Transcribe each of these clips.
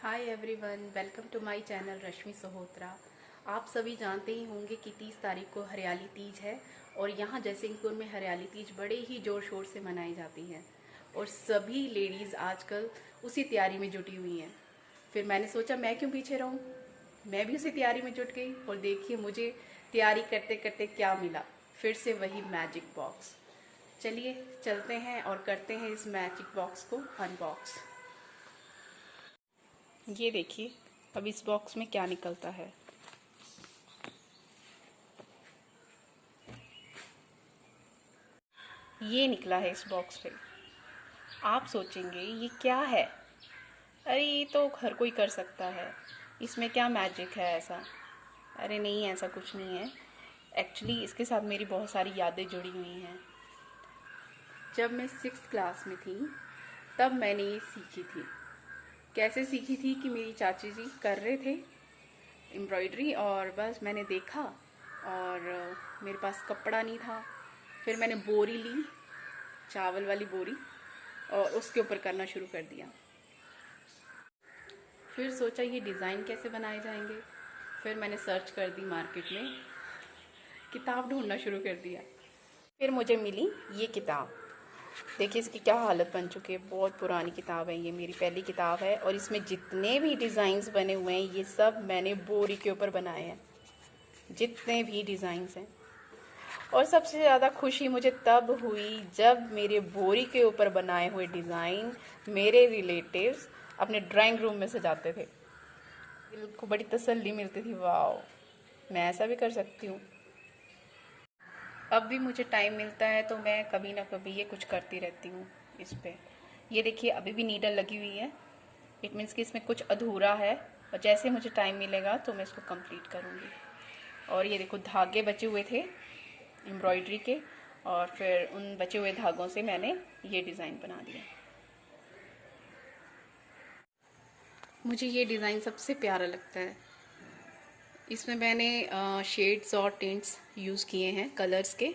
Hi everyone, welcome to my channel Rashmi Sahotra. आप सभी जानते ही होंगे कि 30 तारीख को हरियाली तीज है और यहाँ जयसिंहपुर में हरियाली तीज बड़े ही ज़ोर शोर से मनाई जाती है और सभी लेडीज़ आजकल उसी तैयारी में जुटी हुई हैं। फिर मैंने सोचा मैं क्यों पीछे रहूँ, मैं भी उसी तैयारी में जुट गई और देखिए मुझे तैयारी करते करते क्या मिला, फिर से वही मैजिक बॉक्स। चलिए चलते हैं और करते हैं इस मैजिक बॉक्स को अनबॉक्स। ये देखिए अब इस बॉक्स में क्या निकलता है। ये निकला है इस बॉक्स पे। आप सोचेंगे ये क्या है, अरे ये तो हर कोई कर सकता है, इसमें क्या मैजिक है ऐसा। अरे नहीं, ऐसा कुछ नहीं है। एक्चुअली इसके साथ मेरी बहुत सारी यादें जुड़ी हुई हैं। जब मैं 6th क्लास में थी तब मैंने ये सीखी थी। कैसे सीखी थी कि मेरी चाची जी कर रहे थे एम्ब्रॉयडरी और बस मैंने देखा और मेरे पास कपड़ा नहीं था। फिर मैंने बोरी ली, चावल वाली बोरी, और उसके ऊपर करना शुरू कर दिया। फिर सोचा ये डिज़ाइन कैसे बनाए जाएंगे। फिर मैंने सर्च कर दी, मार्केट में किताब ढूंढना शुरू कर दिया। फिर मुझे मिली ये किताब। देखिए इसकी क्या हालत बन चुकी है, बहुत पुरानी किताब है। ये मेरी पहली किताब है और इसमें जितने भी डिज़ाइंस बने हुए हैं ये सब मैंने बोरी के ऊपर बनाए हैं, जितने भी डिज़ाइंस हैं। और सबसे ज़्यादा खुशी मुझे तब हुई जब मेरे बोरी के ऊपर बनाए हुए डिज़ाइन मेरे रिलेटिव्स अपने ड्राइंग रूम में सजाते थे। दिल को बड़ी तसल्ली मिलती थी, वाह मैं ऐसा भी कर सकती हूँ। अब भी मुझे टाइम मिलता है तो मैं कभी ना कभी ये कुछ करती रहती हूँ इस पे। ये देखिए अभी भी नीडल लगी हुई है, इट मीन्स कि इसमें कुछ अधूरा है और जैसे मुझे टाइम मिलेगा तो मैं इसको कंप्लीट करूँगी। और ये देखो धागे बचे हुए थे एम्ब्रॉयडरी के और फिर उन बचे हुए धागों से मैंने ये डिज़ाइन बना दिया। मुझे ये डिज़ाइन सबसे प्यारा लगता है। इसमें मैंने शेड्स और टिंट्स यूज़ किए हैं कलर्स के।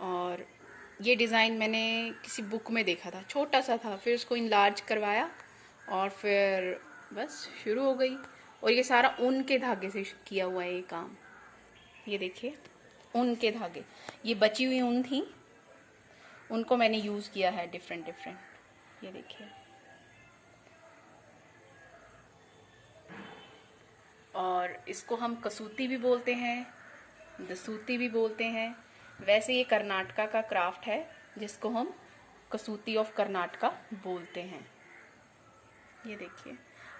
और ये डिज़ाइन मैंने किसी बुक में देखा था, छोटा सा था, फिर उसको इनलार्ज करवाया और फिर बस शुरू हो गई। और ये सारा ऊन के धागे से किया हुआ है ये काम। ये देखिए ऊन के धागे, ये बची हुई ऊन थी, उनको मैंने यूज़ किया है डिफरेंट डिफरेंट। ये देखिए, और इसको हम कसूती भी बोलते हैं, दसूती भी बोलते हैं। वैसे ये कर्नाटका का क्राफ्ट है जिसको हम कसूती ऑफ कर्नाटका बोलते हैं। ये देखिए,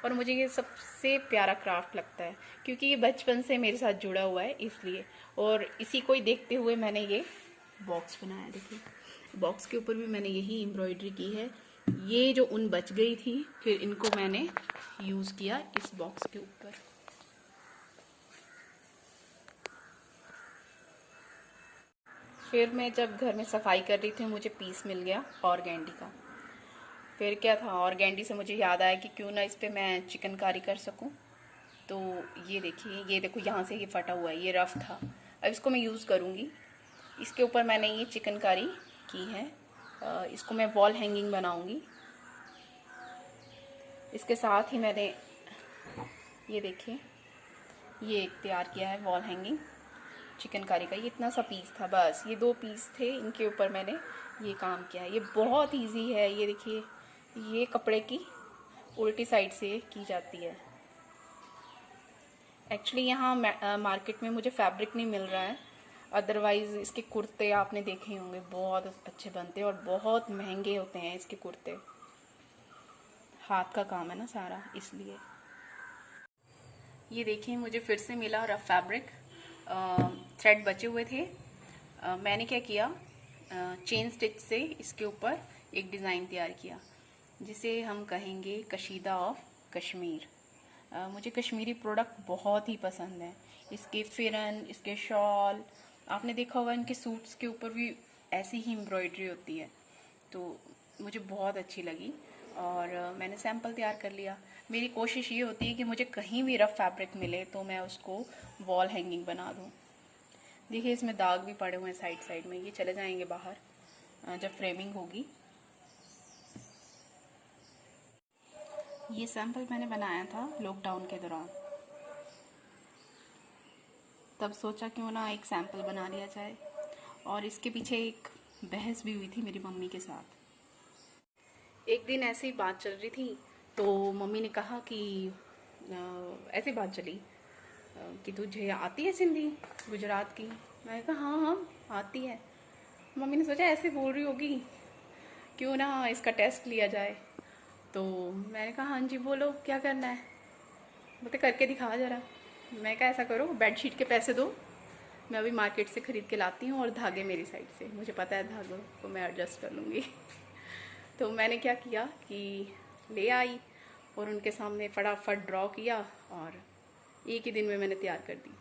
और मुझे ये सबसे प्यारा क्राफ्ट लगता है क्योंकि ये बचपन से मेरे साथ जुड़ा हुआ है इसलिए। और इसी को ही देखते हुए मैंने ये बॉक्स बनाया। देखिए बॉक्स के ऊपर भी मैंने यही एम्ब्रॉयडरी की है। ये जो ऊन बच गई थी फिर इनको मैंने यूज़ किया इस बॉक्स के ऊपर। फिर मैं जब घर में सफाई कर रही थी मुझे पीस मिल गया ऑर्गेंडी का। फिर क्या था, ऑर्गेंडी से मुझे याद आया कि क्यों ना इस पे मैं चिकनकारी कर सकूं। तो ये देखिए, ये देखो यहाँ से ये फटा हुआ है, ये रफ था। अब इसको मैं यूज़ करूँगी। इसके ऊपर मैंने ये चिकनकारी की है। इसको मैं वॉल हैंगिंग बनाऊँगी। इसके साथ ही मैंने ये देखिए ये एक तैयार किया है वॉल हैंगिंग चिकनकारी का। ये इतना सा पीस था, बस ये 2 पीस थे, इनके ऊपर मैंने ये काम किया है। ये बहुत इजी है। ये देखिए ये कपड़े की उल्टी साइड से की जाती है। एक्चुअली यहाँ मार्केट में मुझे फैब्रिक नहीं मिल रहा है, अदरवाइज़ इसके कुर्ते आपने देखे होंगे, बहुत अच्छे बनते हैं और बहुत महंगे होते हैं इसके कुर्ते। हाथ का काम है ना सारा, इसलिए। ये देखिए मुझे फिर से मिला रफ फैब्रिक, थ्रेड बचे हुए थे। मैंने क्या किया, चेन स्टिच से इसके ऊपर एक डिज़ाइन तैयार किया जिसे हम कहेंगे कशीदा ऑफ कश्मीर। मुझे कश्मीरी प्रोडक्ट बहुत ही पसंद है। इसके फिरन, इसके शॉल, आपने देखा होगा इनके सूट्स के ऊपर भी ऐसी ही एम्ब्रॉयडरी होती है, तो मुझे बहुत अच्छी लगी और मैंने सैम्पल तैयार कर लिया। मेरी कोशिश ये होती है कि मुझे कहीं भी रफ फैब्रिक मिले तो मैं उसको वॉल हैंगिंग बना दूँ। देखिए इसमें दाग भी पड़े हुए हैं साइड साइड में, ये चले जाएंगे बाहर जब फ्रेमिंग होगी। ये सैम्पल मैंने बनाया था लॉकडाउन के दौरान। तब सोचा क्यों ना एक सैम्पल बना लिया जाए, और इसके पीछे एक बहस भी हुई थी मेरी मम्मी के साथ। एक दिन ऐसी बात चल रही थी तो मम्मी ने कहा कि ऐसी बात चली कि तुझे आती है सिंधी गुजरात की। मैंने कहा हाँ हाँ आती है। मम्मी ने सोचा ऐसे बोल रही होगी, क्यों ना इसका टेस्ट लिया जाए। तो मैंने कहा हाँ जी बोलो क्या करना है, बोलते करके दिखा जरा। मैं कहा ऐसा करो बेडशीट के पैसे दो, मैं अभी मार्केट से ख़रीद के लाती हूँ, और धागे मेरी साइड से, मुझे पता है धागों को मैं एडजस्ट कर लूँगी। तो मैंने क्या किया कि ले आई और उनके सामने फटाफट ड्रॉ किया, और एक ही दिन में मैंने तैयार कर दी।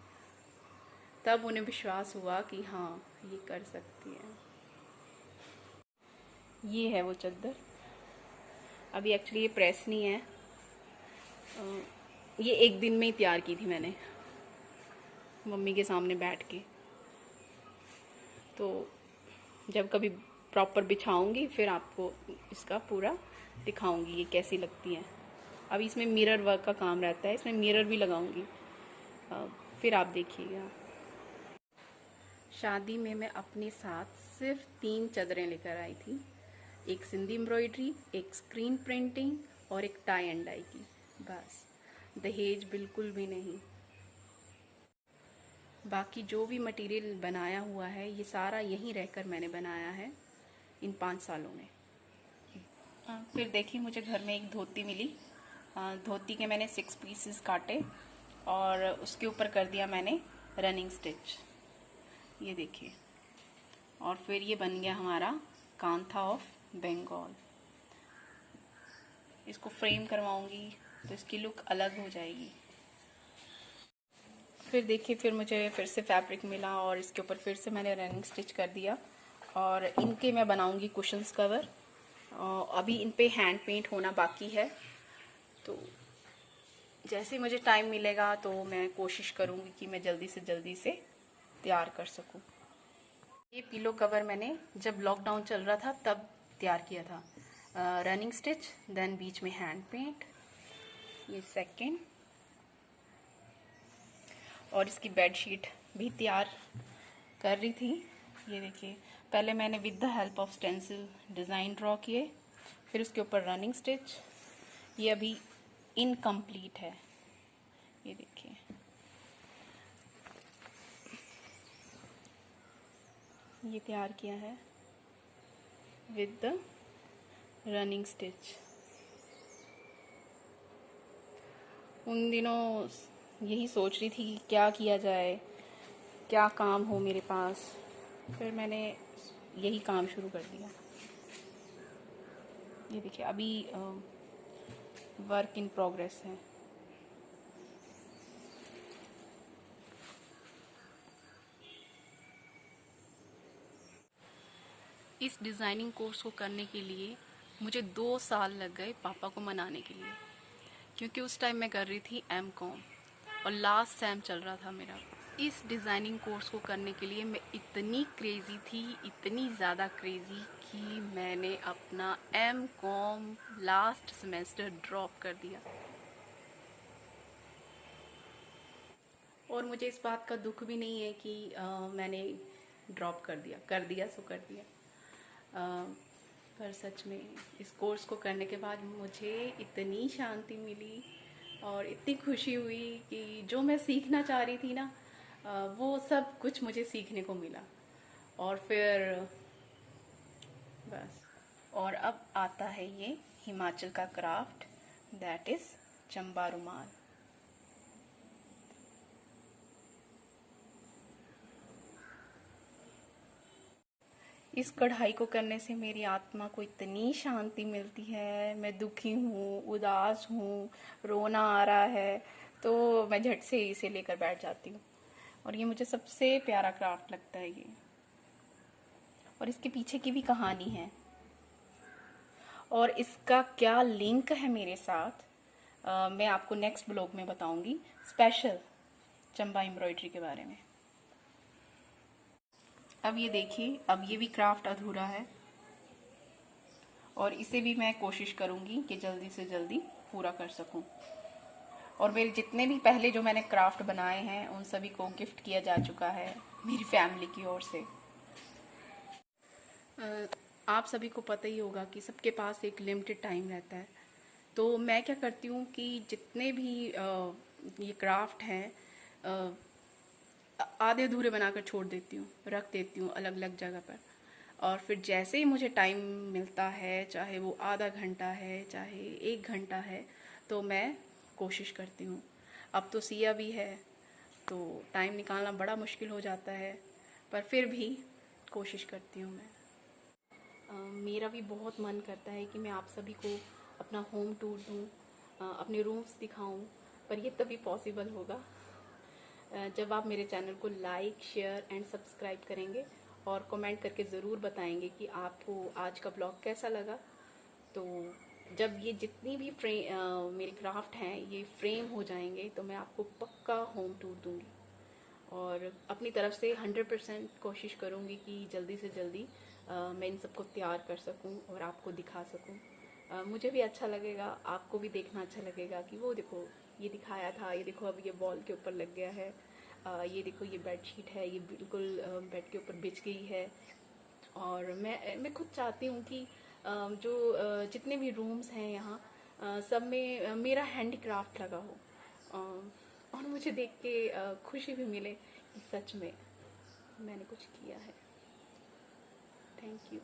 तब उन्हें विश्वास हुआ कि हाँ ये कर सकती है। ये है वो चद्दर। अभी एक्चुअली ये प्रेस नहीं है, ये एक दिन में ही तैयार की थी मैंने मम्मी के सामने बैठ के। तो जब कभी प्रॉपर बिछाऊंगी फिर आपको इसका पूरा दिखाऊंगी ये कैसी लगती हैं। अभी इसमें मिरर वर्क का काम रहता है, इसमें मिरर भी लगाऊंगी, फिर आप देखिएगा। शादी में मैं अपने साथ सिर्फ 3 चादरें लेकर आई थी, एक सिंधी एम्ब्रॉयडरी, एक स्क्रीन प्रिंटिंग और एक टाई एंड डाई की, बस। दहेज बिल्कुल भी नहीं। बाकी जो भी मटेरियल बनाया हुआ है ये सारा यहीं रहकर मैंने बनाया है इन 5 सालों में। फिर देखिए मुझे घर में एक धोती मिली। धोती के मैंने 6 पीसेस काटे और उसके ऊपर कर दिया मैंने रनिंग स्टिच, ये देखिए। और फिर ये बन गया हमारा कांथा ऑफ बंगाल। इसको फ्रेम करवाऊंगी तो इसकी लुक अलग हो जाएगी। फिर देखिए फिर मुझे फिर से फैब्रिक मिला और इसके ऊपर फिर से मैंने रनिंग स्टिच कर दिया, और इनके मैं बनाऊंगी कुशन्स कवर। अभी इन पे हैंड पेंट होना बाकी है, तो जैसे मुझे टाइम मिलेगा तो मैं कोशिश करूंगी कि मैं जल्दी से तैयार कर सकूं। ये पिलो कवर मैंने जब लॉकडाउन चल रहा था तब तैयार किया था। रनिंग स्टिच, देन बीच में हैंड पेंट, ये सेकंड। और इसकी बेडशीट भी तैयार कर रही थी। ये देखिए पहले मैंने with the help of stencil design draw किए, फिर उसके ऊपर रनिंग स्टिच। ये अभी इनकम्प्लीट है, ये देखिए। ये तैयार किया है विद द रनिंग स्टिच। उन दिनों यही सोच रही थी कि क्या किया जाए, क्या काम हो मेरे पास, फिर मैंने यही काम शुरू कर दिया। ये देखिए अभी वर्क इन प्रोग्रेस है। इस डिज़ाइनिंग कोर्स को करने के लिए मुझे 2 साल लग गए पापा को मनाने के लिए, क्योंकि उस टाइम मैं कर रही थी एमकॉम और लास्ट सेम चल रहा था मेरा। इस डिज़ाइनिंग कोर्स को करने के लिए मैं इतनी क्रेज़ी थी, इतनी ज़्यादा क्रेज़ी कि मैंने अपना एमकॉम लास्ट सेमेस्टर ड्रॉप कर दिया। और मुझे इस बात का दुख भी नहीं है कि मैंने ड्रॉप कर दिया सो कर दिया। पर सच में इस कोर्स को करने के बाद मुझे इतनी शांति मिली और इतनी खुशी हुई कि जो मैं सीखना चाह रही थी ना, वो सब कुछ मुझे सीखने को मिला। और फिर बस, और अब आता है ये हिमाचल का क्राफ्ट, दैट इज़ चंबा रुमाल। इस कढ़ाई को करने से मेरी आत्मा को इतनी शांति मिलती है। मैं दुखी हूँ, उदास हूँ, रोना आ रहा है, तो मैं झट से इसे लेकर बैठ जाती हूँ। और ये मुझे सबसे प्यारा क्राफ्ट लगता है ये। और इसके पीछे की भी कहानी है, और इसका क्या लिंक है मेरे साथ मैं आपको नेक्स्ट ब्लॉग में बताऊंगी, स्पेशल चंबा एम्ब्रॉयडरी के बारे में। अब ये देखिए, अब ये भी क्राफ्ट अधूरा है और इसे भी मैं कोशिश करूंगी कि जल्दी से जल्दी पूरा कर सकूं। और मेरे जितने भी पहले जो मैंने क्राफ्ट बनाए हैं उन सभी को गिफ्ट किया जा चुका है मेरी फैमिली की ओर से। आप सभी को पता ही होगा कि सबके पास एक लिमिटेड टाइम रहता है, तो मैं क्या करती हूँ कि जितने भी ये क्राफ्ट हैं आधे अधूरे बनाकर छोड़ देती हूँ, रख देती हूँ अलग अलग जगह पर। और फिर जैसे ही मुझे टाइम मिलता है, चाहे वो आधा घंटा है चाहे 1 घंटा है, तो मैं कोशिश करती हूँ। अब तो सिया भी है तो टाइम निकालना बड़ा मुश्किल हो जाता है, पर फिर भी कोशिश करती हूँ मैं। मेरा भी बहुत मन करता है कि मैं आप सभी को अपना होम टूर दूँ, अपने रूम्स दिखाऊं, पर ये तभी पॉसिबल होगा जब आप मेरे चैनल को लाइक, शेयर एंड सब्सक्राइब करेंगे और कमेंट करके ज़रूर बताएंगे कि आपको आज का ब्लॉग कैसा लगा। तो जब ये जितनी भी मेरे क्राफ्ट हैं ये फ्रेम हो जाएंगे तो मैं आपको पक्का होम टूर दूंगी और अपनी तरफ से 100% कोशिश करूंगी कि जल्दी से जल्दी मैं इन सबको तैयार कर सकूं और आपको दिखा सकूं। मुझे भी अच्छा लगेगा, आपको भी देखना अच्छा लगेगा कि वो देखो ये दिखाया था, ये देखो अब ये वॉल के ऊपर लग गया है, ये देखो ये बेडशीट है, ये बिल्कुल बेड के ऊपर बिछ गई है। और मैं खुद चाहती हूँ कि जो जितने भी रूम्स हैं यहाँ सब में मेरा हैंडीक्राफ्ट लगा हो और मुझे देख के खुशी भी मिले कि सच में मैंने कुछ किया है। Thank you.